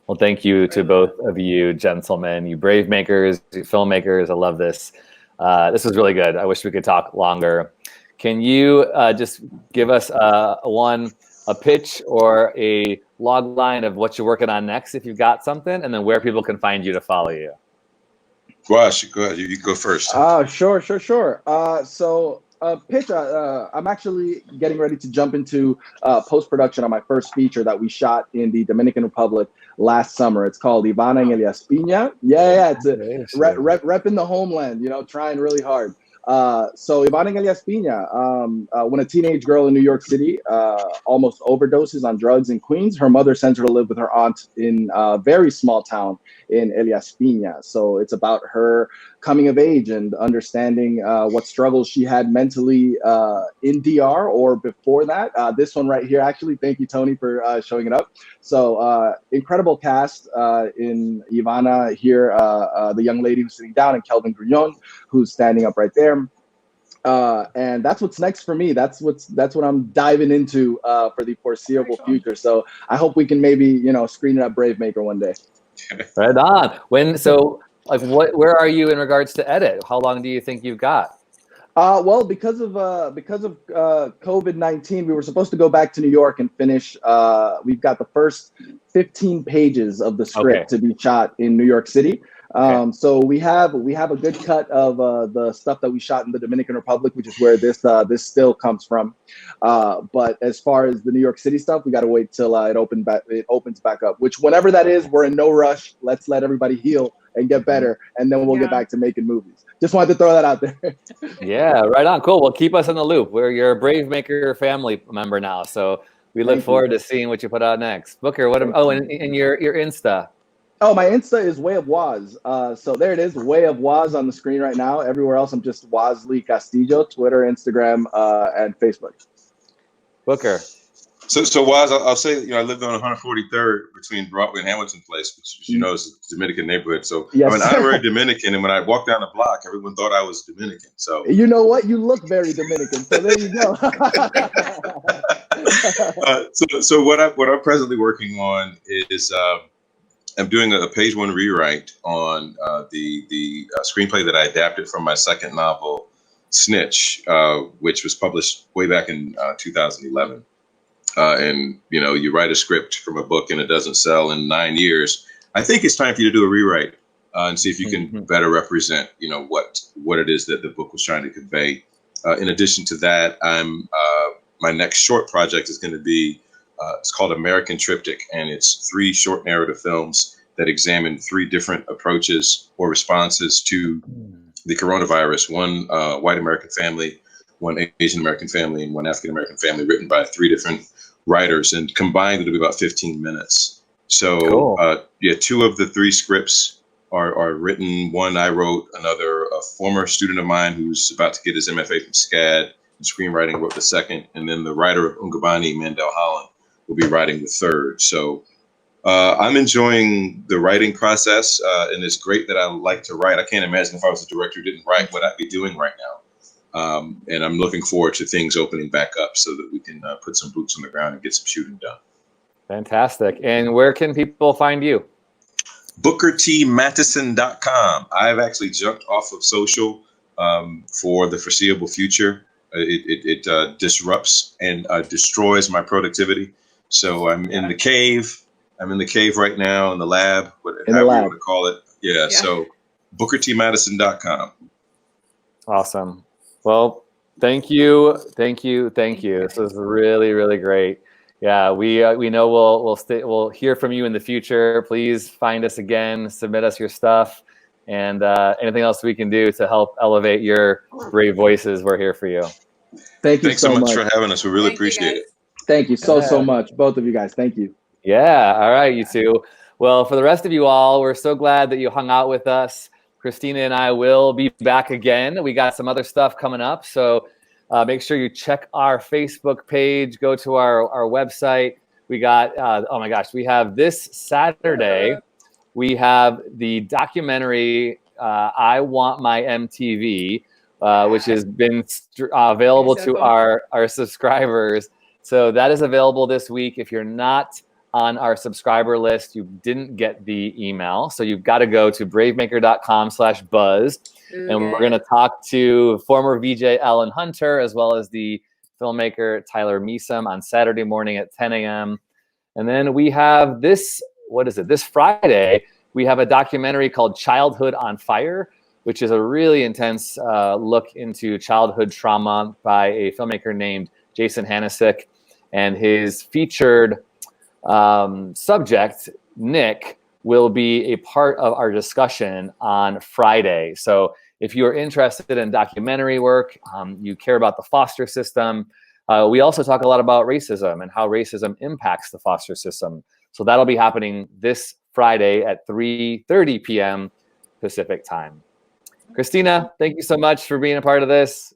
Well, thank you to both of you gentlemen, you BraveMakers, you Filmmakers. I love this. This was really good. I wish we could talk longer. Can you just give us a pitch or a log line of what you're working on next, if you've got something, and then where people can find you to follow you? Wash, go ahead. You go first. Sure. So pitch, I'm actually getting ready to jump into post-production on my first feature that we shot in the Dominican Republic last summer. It's called Yvonne and Elias Piña. Yeah, it's repping the homeland, trying really hard. So Yvonne and Elias Piña, when a teenage girl in New York City almost overdoses on drugs in Queens, her mother sends her to live with her aunt in a very small town in Elias Piña. So it's about her coming of age and understanding what struggles she had mentally in DR or before that. This one right here, actually, thank you, Tony, for showing it up. So incredible cast in Ivana here, the young lady who's sitting down, and Kelvin Grillon, who's standing up right there. And that's what's next for me. That's what I'm diving into for the foreseeable future. So I hope we can maybe screen it at BraveMaker one day. Right on. Where are you in regards to edit? How long do you think you've got? Well, because of COVID-19, we were supposed to go back to New York and finish. We've got the first 15 pages of the script to be shot in New York City. So we have a good cut of the stuff that we shot in the Dominican Republic, which is where this still comes from. But as far as the New York City stuff, we got to wait till it opens back up. Which whenever that is, we're in no rush. Let's let everybody heal and get better, and then we'll get back to making movies. Just wanted to throw that out there. Yeah, right on. Cool. Well, keep us in the loop. We're your BraveMaker family member now, so we look forward to seeing what you put out next. Booker, what? And your Insta. Oh, my Insta is Way of Waz. So there it is, Way of Waz on the screen right now. Everywhere else, I'm just Wazly Castillo, Twitter, Instagram, and Facebook. Booker. So Waz, I'll say, I lived on 143rd between Broadway and Hamilton Place, which is a Dominican neighborhood. So yes. I'm very Dominican, and when I walked down the block, everyone thought I was Dominican. So you know what? You look very Dominican. So there you go. So what I'm presently working on is I'm doing a page one rewrite on the screenplay that I adapted from my second novel, Snitch, which was published way back in 2011. And you write a script from a book and it doesn't sell in 9 years. I think it's time for you to do a rewrite and see if you can better represent, what it is that the book was trying to convey. In addition to that, my next short project is going to be it's called American Triptych, and it's 3 short narrative films that examine 3 different approaches or responses to the coronavirus. One white American family, one Asian American family, and one African American family, written by 3 different writers, and combined it'll be about 15 minutes. So cool. 2 of the 3 scripts are written. One I wrote, another a former student of mine who's about to get his MFA from SCAD in screenwriting wrote the second, and then the writer of Ungubani, Mandel Holland, will be writing the third. So I'm enjoying the writing process, and it's great that I like to write. I can't imagine if I was a director who didn't write what I'd be doing right now. And I'm looking forward to things opening back up so that we can put some boots on the ground and get some shooting done. Fantastic. And where can people find you? BookerTMattison.com. I've actually jumped off of social for the foreseeable future. It disrupts and destroys my productivity. So I'm in the cave. I'm in the cave right now, in the lab, whatever you want to call it. Yeah. So BookerTMattison.com. Awesome. Well, thank you. This was really, really great. Yeah, we know we'll hear from you in the future. Please find us again, submit us your stuff, and anything else we can do to help elevate your brave voices. We're here for you. Thank you. Thanks so much for having us. We really appreciate it. Thank you so much, both of you guys. Thank you. Yeah. All right, you two. Well, for the rest of you all, we're so glad that you hung out with us. Christina and I will be back again. We got some other stuff coming up, so make sure you check our Facebook page. Go to our website. We got oh my gosh, we have this Saturday. We have the documentary "I Want My MTV," which has been available to our subscribers. So that is available this week. If you're not on our subscriber list, you didn't get the email. So you've got to go to bravemaker.com/buzz. And we're going to talk to former VJ Alan Hunter, as well as the filmmaker Tyler Meesum on Saturday morning at 10 a.m. And then we have this Friday, we have a documentary called Childhood on Fire, which is a really intense look into childhood trauma by a filmmaker named Jason Hanesick. And his featured subject, Nick, will be a part of our discussion on Friday. So if you are interested in documentary work, you care about the foster system, we also talk a lot about racism and how racism impacts the foster system. So that'll be happening this Friday at 3:30 p.m. Pacific time. Christina, thank you so much for being a part of this.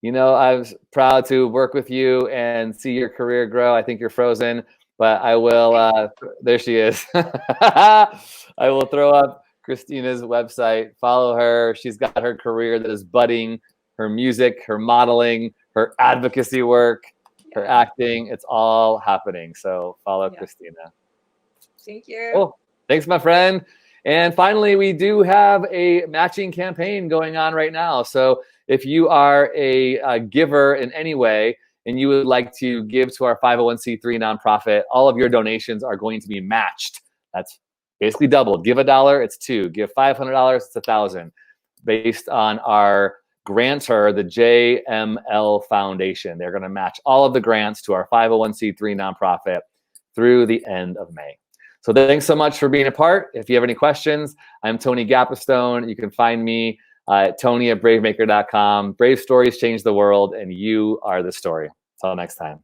You know, I was proud to work with you and see your career grow. I think you're frozen, but I will, there she is. I will throw up Christina's website. Follow her. She's got her career that is budding, her music, her modeling, her advocacy work, her acting. It's all happening. So follow Christina. Thank you. Cool. Thanks, my friend. And finally, we do have a matching campaign going on right now. So if you are a giver in any way and you would like to give to our 501c3 nonprofit, all of your donations are going to be matched. That's basically doubled. Give $1, it's $2. Give $500, it's $1,000. Based on our grantor, the JML Foundation. They're going to match all of the grants to our 501c3 nonprofit through the end of May. So thanks so much for being a part. If you have any questions, I'm Tony Gapastione. You can find me at Tony@bravemaker.com. Brave stories change the world, and you are the story. Until next time.